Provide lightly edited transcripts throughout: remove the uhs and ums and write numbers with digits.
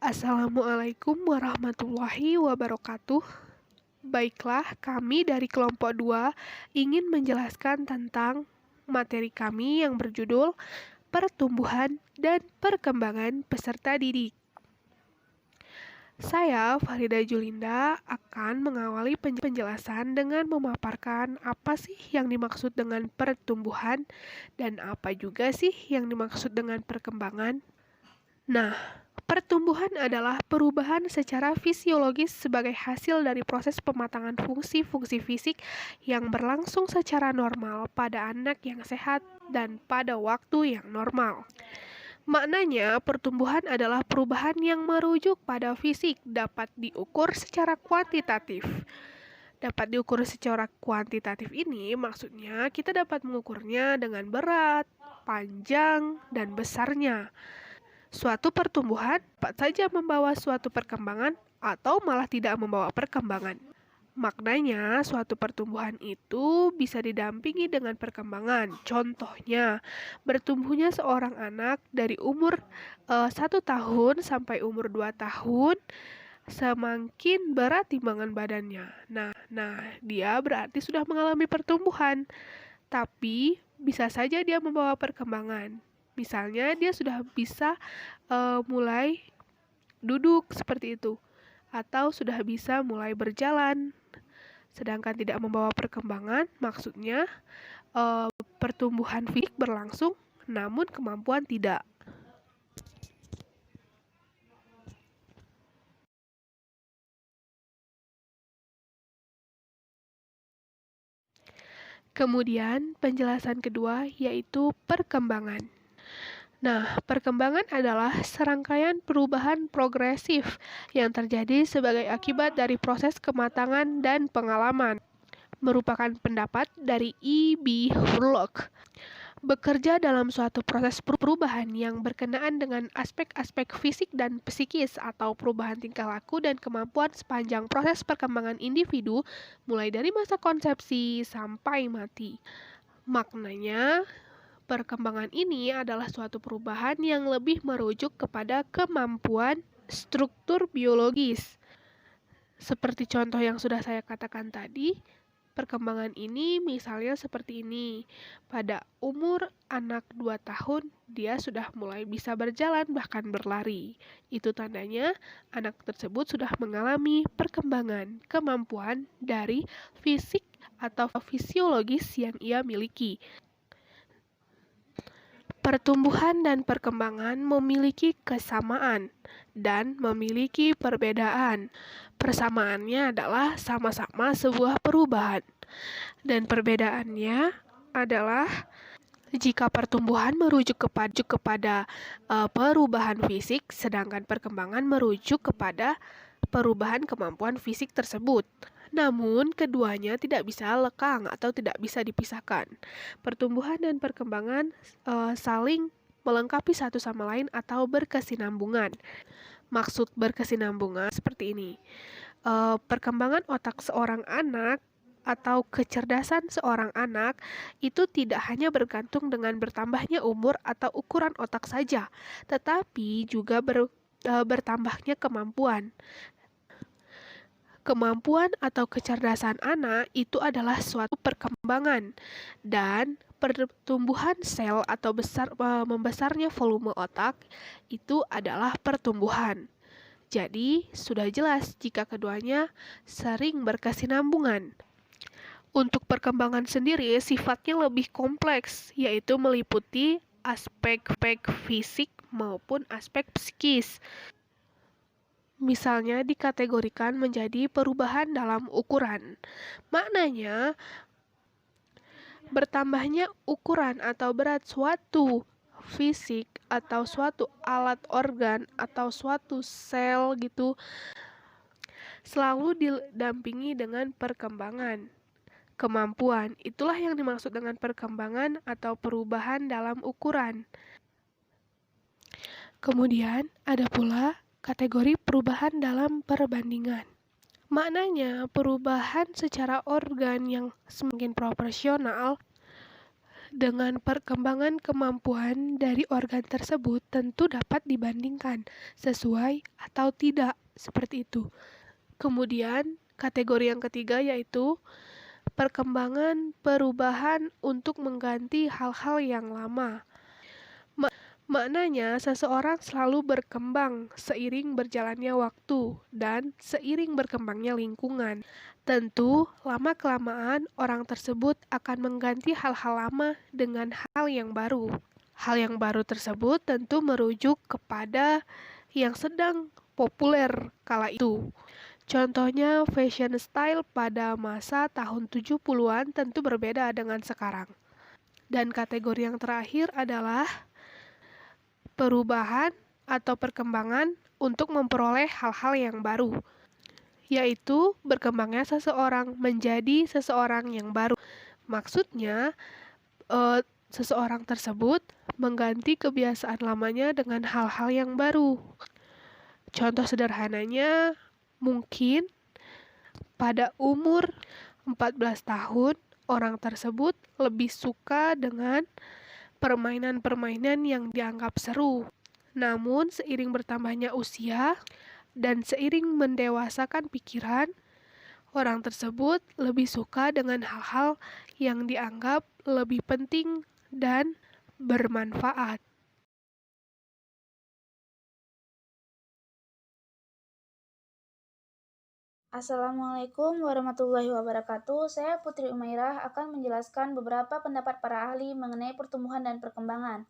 Assalamualaikum warahmatullahi wabarakatuh. Baiklah, kami dari kelompok 2 ingin menjelaskan tentang materi kami yang berjudul Pertumbuhan dan Perkembangan Peserta Didik. Saya, Farida Julinda, akan mengawali penjelasan dengan memaparkan apa sih yang dimaksud dengan pertumbuhan dan apa juga sih yang dimaksud dengan perkembangan. Nah, pertumbuhan adalah perubahan secara fisiologis sebagai hasil dari proses pematangan fungsi-fungsi fisik yang berlangsung secara normal pada anak yang sehat dan pada waktu yang normal. Maknanya, pertumbuhan adalah perubahan yang merujuk pada fisik, dapat diukur secara kuantitatif. Dapat diukur secara kuantitatif ini maksudnya kita dapat mengukurnya dengan berat, panjang, dan besarnya. Suatu pertumbuhan dapat saja membawa suatu perkembangan atau malah tidak membawa perkembangan. Maknanya, suatu pertumbuhan itu bisa didampingi dengan perkembangan. Contohnya, bertumbuhnya seorang anak dari umur 1 tahun sampai umur 2 tahun, semakin berat timbangan badannya. Nah, dia berarti sudah mengalami pertumbuhan, tapi bisa saja dia membawa perkembangan. Misalnya, dia sudah bisa mulai duduk seperti itu, atau sudah bisa mulai berjalan. Sedangkan tidak membawa perkembangan, maksudnya pertumbuhan fisik berlangsung, namun kemampuan tidak. Kemudian penjelasan kedua yaitu perkembangan. Nah, perkembangan adalah serangkaian perubahan progresif yang terjadi sebagai akibat dari proses kematangan dan pengalaman. Merupakan pendapat dari E.B. Hurlock. Bekerja dalam suatu proses perubahan yang berkenaan dengan aspek-aspek fisik dan psikis atau perubahan tingkah laku dan kemampuan sepanjang proses perkembangan individu, mulai dari masa konsepsi sampai mati. Maknanya, perkembangan ini adalah suatu perubahan yang lebih merujuk kepada kemampuan struktur biologis. Seperti contoh yang sudah saya katakan tadi, perkembangan ini misalnya seperti ini. Pada umur anak 2 tahun, dia sudah mulai bisa berjalan bahkan berlari. Itu tandanya anak tersebut sudah mengalami perkembangan kemampuan dari fisik atau fisiologis yang ia miliki. Pertumbuhan dan perkembangan memiliki kesamaan dan memiliki perbedaan. Persamaannya adalah sama-sama sebuah perubahan, dan perbedaannya adalah jika pertumbuhan merujuk kepada perubahan fisik, sedangkan perkembangan merujuk kepada perubahan kemampuan fisik tersebut. Namun, keduanya tidak bisa lekang atau tidak bisa dipisahkan. Pertumbuhan dan perkembangan saling melengkapi satu sama lain atau berkesinambungan. Maksud berkesinambungan seperti ini. Perkembangan otak seorang anak atau kecerdasan seorang anak itu tidak hanya bergantung dengan bertambahnya umur atau ukuran otak saja, tetapi juga bertambahnya kemampuan. Kemampuan atau kecerdasan anak itu adalah suatu perkembangan, dan pertumbuhan sel atau membesarnya volume otak itu adalah pertumbuhan. Jadi, sudah jelas jika keduanya sering berkesinambungan. Untuk perkembangan sendiri sifatnya lebih kompleks, yaitu meliputi aspek fisik maupun aspek psikis. Misalnya dikategorikan menjadi perubahan dalam ukuran. Maknanya, bertambahnya ukuran atau berat suatu fisik atau suatu alat organ atau suatu sel gitu selalu didampingi dengan perkembangan. Kemampuan, itulah yang dimaksud dengan perkembangan atau perubahan dalam ukuran. Kemudian ada pula kategori perubahan dalam perbandingan. Maknanya, perubahan secara organ yang semakin proporsional Dengan perkembangan kemampuan dari organ tersebut tentu dapat dibandingkan sesuai atau tidak, seperti itu. Kemudian, kategori yang ketiga yaitu perkembangan perubahan untuk mengganti hal-hal yang lama. Maknanya, seseorang selalu berkembang seiring berjalannya waktu dan seiring berkembangnya lingkungan. Tentu, lama-kelamaan orang tersebut akan mengganti hal-hal lama dengan hal yang baru. Hal yang baru tersebut tentu merujuk kepada yang sedang populer kala itu. Contohnya, fashion style pada masa tahun 70-an tentu berbeda dengan sekarang. Dan kategori yang terakhir adalah perubahan atau perkembangan untuk memperoleh hal-hal yang baru, yaitu berkembangnya seseorang menjadi seseorang yang baru. Maksudnya, seseorang tersebut mengganti kebiasaan lamanya dengan hal-hal yang baru. Contoh sederhananya, mungkin pada umur 14 tahun, orang tersebut lebih suka dengan permainan-permainan yang dianggap seru. Namun, seiring bertambahnya usia dan seiring mendewasakan pikiran, orang tersebut lebih suka dengan hal-hal yang dianggap lebih penting dan bermanfaat. Assalamualaikum warahmatullahi wabarakatuh. Saya Putri Umairah akan menjelaskan beberapa pendapat para ahli mengenai pertumbuhan dan perkembangan.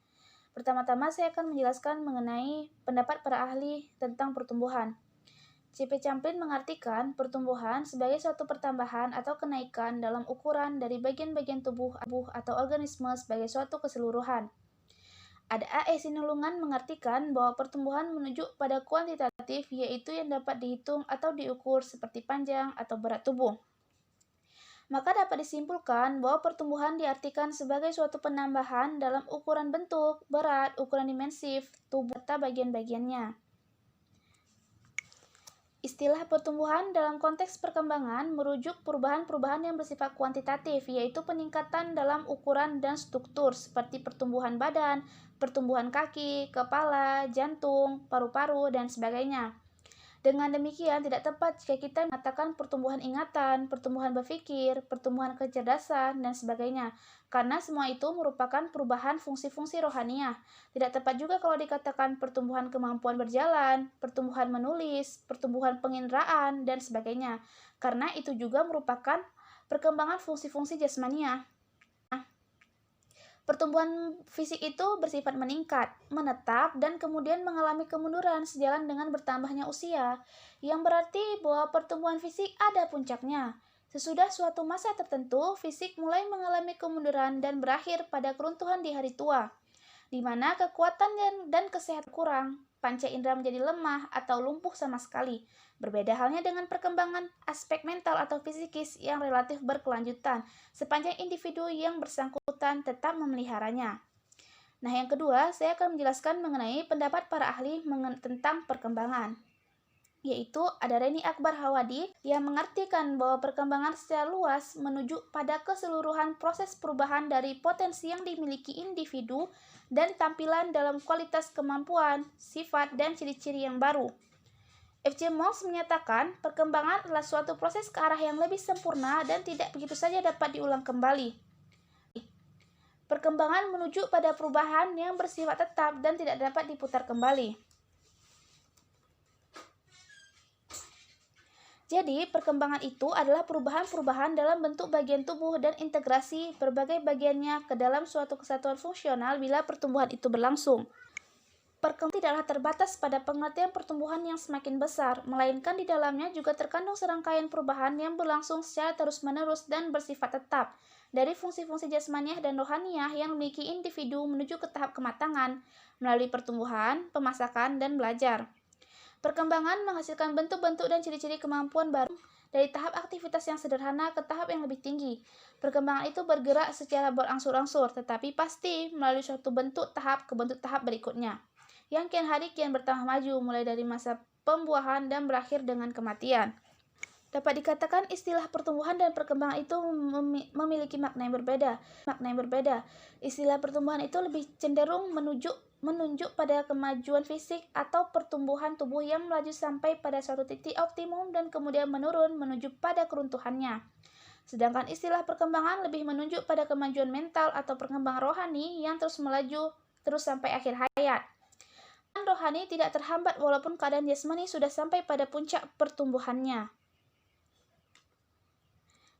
Pertama-tama saya akan menjelaskan mengenai pendapat para ahli tentang pertumbuhan. C.P. Champlin mengartikan pertumbuhan sebagai suatu pertambahan atau kenaikan dalam ukuran dari bagian-bagian tubuh atau organisme sebagai suatu keseluruhan. Ada A.E. Sinulungan mengartikan bahwa pertumbuhan menuju pada kuantitatif, yaitu yang dapat dihitung atau diukur seperti panjang atau berat tubuh. Maka dapat disimpulkan bahwa pertumbuhan diartikan sebagai suatu penambahan dalam ukuran bentuk, berat, ukuran dimensif, tubuh, serta bagian-bagiannya. Istilah pertumbuhan dalam konteks perkembangan merujuk perubahan-perubahan yang bersifat kuantitatif, yaitu peningkatan dalam ukuran dan struktur seperti pertumbuhan badan, pertumbuhan kaki, kepala, jantung, paru-paru, dan sebagainya. Dengan demikian, tidak tepat jika kita mengatakan pertumbuhan ingatan, pertumbuhan berpikir, pertumbuhan kecerdasan, dan sebagainya, karena semua itu merupakan perubahan fungsi-fungsi rohaniah. Tidak tepat juga kalau dikatakan pertumbuhan kemampuan berjalan, pertumbuhan menulis, pertumbuhan penginderaan, dan sebagainya, karena itu juga merupakan perkembangan fungsi-fungsi jasmaniah. Pertumbuhan fisik itu bersifat meningkat, menetap, dan kemudian mengalami kemunduran sejalan dengan bertambahnya usia, yang berarti bahwa pertumbuhan fisik ada puncaknya. Sesudah suatu masa tertentu, fisik mulai mengalami kemunduran dan berakhir pada keruntuhan di hari tua, di mana kekuatan dan kesehatan kurang, panca indera menjadi lemah atau lumpuh sama sekali. Berbeda halnya dengan perkembangan aspek mental atau fisikis yang relatif berkelanjutan, sepanjang individu yang bersangkutan tetap memeliharanya. Nah, yang kedua, saya akan menjelaskan mengenai pendapat para ahli tentang perkembangan, yaitu ada Reni Akbar Hawadi yang mengartikan bahwa perkembangan secara luas menuju pada keseluruhan proses perubahan dari potensi yang dimiliki individu dan tampilan dalam kualitas kemampuan, sifat, dan ciri-ciri yang baru. F.J. Moss menyatakan perkembangan adalah suatu proses ke arah yang lebih sempurna dan tidak begitu saja dapat diulang kembali. Perkembangan menuju pada perubahan yang bersifat tetap dan tidak dapat diputar kembali. Jadi, perkembangan itu adalah perubahan-perubahan dalam bentuk bagian tubuh dan integrasi berbagai bagiannya ke dalam suatu kesatuan fungsional bila pertumbuhan itu berlangsung. Perkembangan tidaklah terbatas pada pengertian pertumbuhan yang semakin besar, melainkan di dalamnya juga terkandung serangkaian perubahan yang berlangsung secara terus-menerus dan bersifat tetap, dari fungsi-fungsi jasmaniah dan rohaniah yang memiliki individu menuju ke tahap kematangan, melalui pertumbuhan, pemasakan, dan belajar. Perkembangan menghasilkan bentuk-bentuk dan ciri-ciri kemampuan baru dari tahap aktivitas yang sederhana ke tahap yang lebih tinggi. Perkembangan itu bergerak secara berangsur-angsur, tetapi pasti melalui suatu bentuk tahap ke bentuk tahap berikutnya, yang kian hari kian bertambah maju, mulai dari masa pembuahan dan berakhir dengan kematian. Dapat dikatakan istilah pertumbuhan dan perkembangan itu memiliki makna yang berbeda. Istilah pertumbuhan itu lebih cenderung menunjuk pada kemajuan fisik atau pertumbuhan tubuh yang melaju sampai pada suatu titik optimum dan kemudian menurun menuju pada keruntuhannya. Sedangkan istilah perkembangan lebih menunjuk pada kemajuan mental atau perkembangan rohani yang terus melaju terus sampai akhir hayat. Dan rohani tidak terhambat walaupun keadaan jasmani sudah sampai pada puncak pertumbuhannya.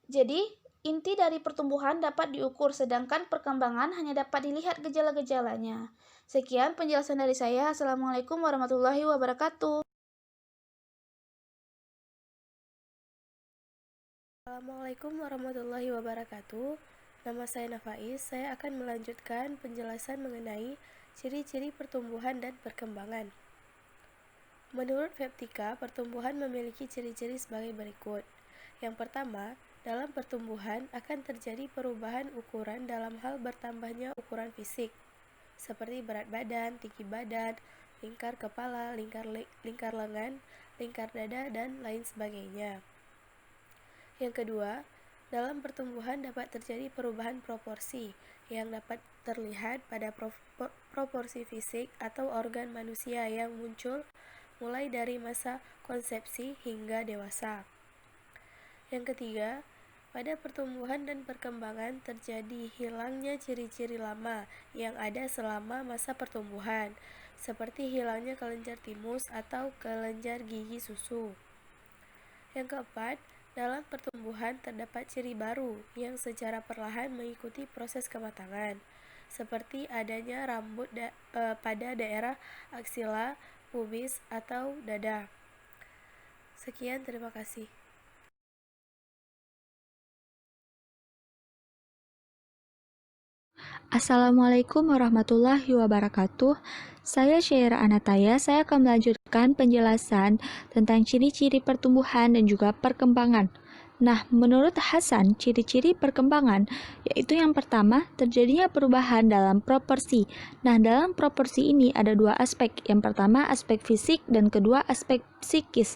Jadi, inti dari pertumbuhan dapat diukur, sedangkan perkembangan hanya dapat dilihat gejala-gejalanya. Sekian penjelasan dari saya. Assalamualaikum warahmatullahi wabarakatuh. Assalamualaikum warahmatullahi wabarakatuh. Nama saya Nafais. Saya akan melanjutkan penjelasan mengenai ciri-ciri pertumbuhan dan perkembangan. Menurut Veptika, pertumbuhan memiliki ciri-ciri sebagai berikut. Yang pertama, dalam pertumbuhan akan terjadi perubahan ukuran dalam hal bertambahnya ukuran fisik, seperti berat badan, tinggi badan, lingkar kepala, lingkar lengan, lingkar dada, dan lain sebagainya. Yang kedua, dalam pertumbuhan dapat terjadi perubahan proporsi yang dapat terlihat pada proporsi fisik atau organ manusia yang muncul mulai dari masa konsepsi hingga dewasa. Yang ketiga, pada pertumbuhan dan perkembangan terjadi hilangnya ciri-ciri lama yang ada selama masa pertumbuhan, seperti hilangnya kelenjar timus atau kelenjar gigi susu. Yang keempat, dalam pertumbuhan terdapat ciri baru yang secara perlahan mengikuti proses kematangan, seperti adanya rambut pada daerah aksila, pubis, atau dada. Sekian, terima kasih. Assalamualaikum warahmatullahi wabarakatuh. Saya Syaira Anataya. Saya akan melanjutkan penjelasan tentang ciri-ciri pertumbuhan dan juga perkembangan. Nah, menurut Hasan, ciri-ciri perkembangan yaitu yang pertama, terjadinya perubahan dalam proporsi. Nah, dalam proporsi ini ada dua aspek. Yang pertama, aspek fisik dan kedua, aspek psikis.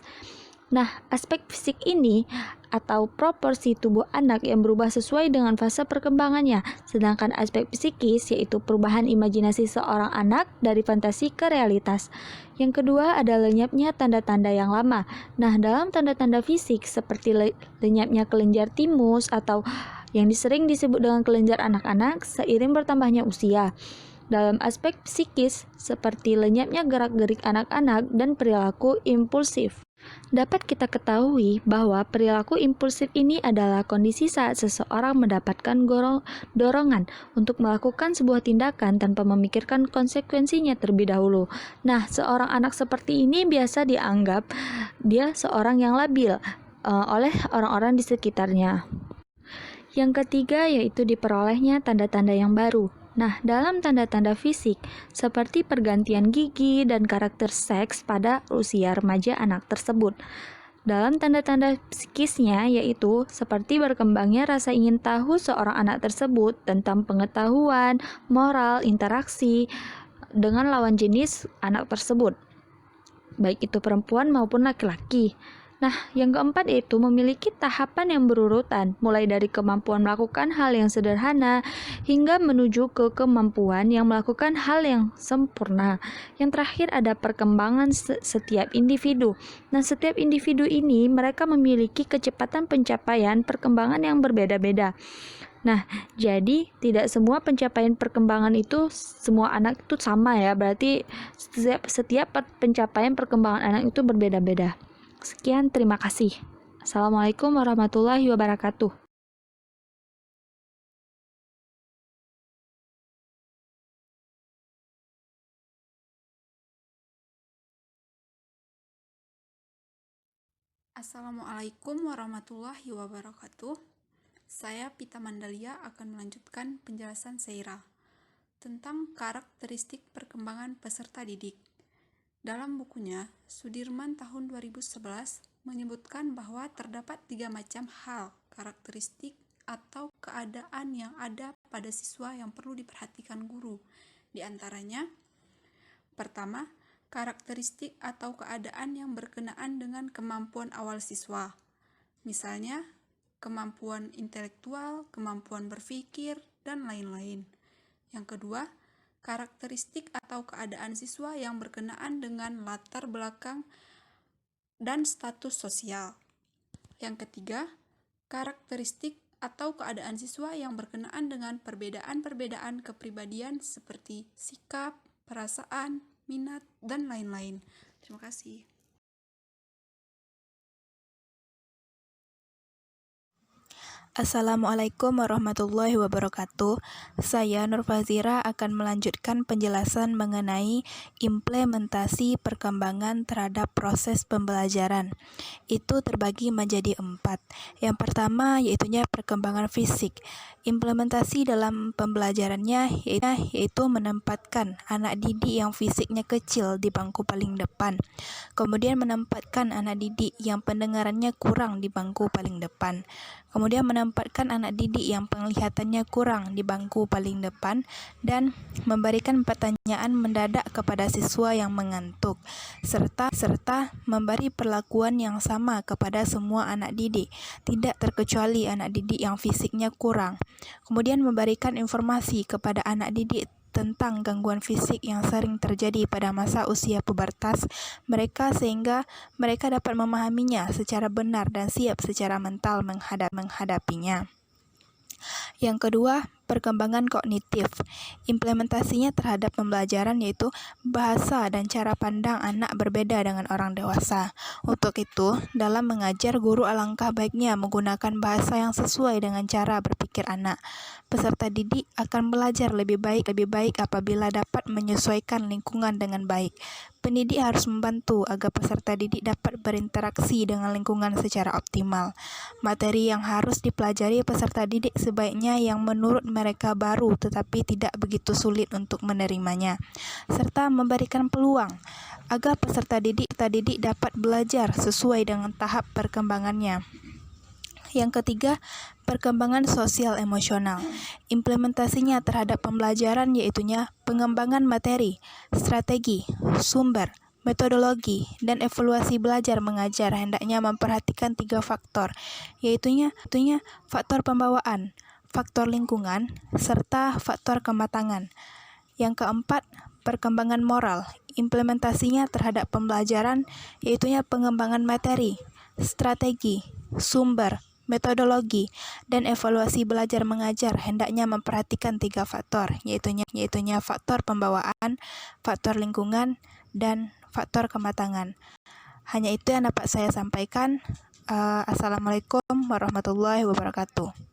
Nah, aspek fisik ini atau proporsi tubuh anak yang berubah sesuai dengan fase perkembangannya, sedangkan aspek psikis yaitu perubahan imajinasi seorang anak dari fantasi ke realitas. Yang kedua ada lenyapnya tanda-tanda yang lama. Nah, dalam tanda-tanda fisik seperti lenyapnya kelenjar timus atau yang sering disebut dengan kelenjar anak-anak seiring bertambahnya usia. Dalam aspek psikis seperti lenyapnya gerak-gerik anak-anak dan perilaku impulsif. Dapat kita ketahui bahwa perilaku impulsif ini adalah kondisi saat seseorang mendapatkan dorongan untuk melakukan sebuah tindakan tanpa memikirkan konsekuensinya terlebih dahulu. Nah, seorang anak seperti ini biasa dianggap dia seorang yang labil oleh orang-orang di sekitarnya. Yang ketiga yaitu diperolehnya tanda-tanda yang baru. Nah, dalam tanda-tanda fisik, seperti pergantian gigi dan karakter seks pada usia remaja anak tersebut. Dalam tanda-tanda psikisnya, yaitu seperti berkembangnya rasa ingin tahu seorang anak tersebut tentang pengetahuan, moral, interaksi dengan lawan jenis anak tersebut, baik itu perempuan maupun laki-laki. Nah, yang keempat yaitu memiliki tahapan yang berurutan, mulai dari kemampuan melakukan hal yang sederhana hingga menuju ke kemampuan yang melakukan hal yang sempurna. Yang terakhir ada perkembangan setiap individu. Nah, setiap individu ini mereka memiliki kecepatan pencapaian perkembangan yang berbeda-beda. Nah, jadi tidak semua pencapaian perkembangan itu semua anak itu sama ya. Berarti setiap pencapaian perkembangan anak itu berbeda-beda. Sekian, terima kasih. Assalamualaikum warahmatullahi wabarakatuh. Assalamualaikum warahmatullahi wabarakatuh. Saya Pita Mandalia akan melanjutkan penjelasan Seira tentang karakteristik perkembangan peserta didik. Dalam bukunya, Sudirman tahun 2011 menyebutkan bahwa terdapat 3 macam hal karakteristik atau keadaan yang ada pada siswa yang perlu diperhatikan guru. Di antaranya, pertama, karakteristik atau keadaan yang berkenaan dengan kemampuan awal siswa. Misalnya, kemampuan intelektual, kemampuan berpikir, dan lain-lain. Yang kedua, karakteristik atau keadaan siswa yang berkenaan dengan latar belakang dan status sosial. Yang ketiga, karakteristik atau keadaan siswa yang berkenaan dengan perbedaan-perbedaan kepribadian seperti sikap, perasaan, minat, dan lain-lain. Terima kasih. Assalamualaikum warahmatullahi wabarakatuh. Saya Nur Fazira akan melanjutkan penjelasan mengenai implementasi perkembangan terhadap proses pembelajaran. Itu terbagi menjadi 4. Yang pertama yaitunya perkembangan fisik. Implementasi dalam pembelajarannya yaitu menempatkan anak didik yang fisiknya kecil di bangku paling depan. Kemudian menempatkan anak didik yang pendengarannya kurang di bangku paling depan. Kemudian menempatkan anak didik yang penglihatannya kurang di bangku paling depan dan memberikan pertanyaan mendadak kepada siswa yang mengantuk serta memberi perlakuan yang sama kepada semua anak didik, tidak terkecuali anak didik yang fisiknya kurang. Kemudian memberikan informasi kepada anak didik tentang gangguan fisik yang sering terjadi pada masa usia pubertas mereka sehingga mereka dapat memahaminya secara benar dan siap secara mental menghadapinya. Yang kedua, perkembangan kognitif. Implementasinya terhadap pembelajaran yaitu bahasa dan cara pandang anak berbeda dengan orang dewasa. Untuk itu, dalam mengajar, guru alangkah baiknya menggunakan bahasa yang sesuai dengan cara berpikir anak. Peserta didik akan belajar lebih baik apabila dapat menyesuaikan lingkungan dengan baik. Pendidik harus membantu agar peserta didik dapat berinteraksi dengan lingkungan secara optimal. Materi yang harus dipelajari peserta didik sebaiknya yang menurut mereka baru tetapi tidak begitu sulit untuk menerimanya, serta memberikan peluang agar peserta didik dapat belajar sesuai dengan tahap perkembangannya. Yang ketiga, perkembangan sosial emosional. Implementasinya terhadap pembelajaran yaitunya pengembangan materi, strategi, sumber, metodologi, dan evaluasi belajar mengajar hendaknya memperhatikan 3 faktor, yaitunya faktor pembawaan, faktor lingkungan, serta faktor kematangan. Yang keempat, perkembangan moral. Implementasinya terhadap pembelajaran yaitunya pengembangan materi, strategi, sumber, metodologi, dan evaluasi belajar mengajar hendaknya memperhatikan 3 faktor, yaitunya faktor pembawaan, faktor lingkungan, dan faktor kematangan. Hanya itu yang dapat saya sampaikan. Assalamualaikum warahmatullahi wabarakatuh.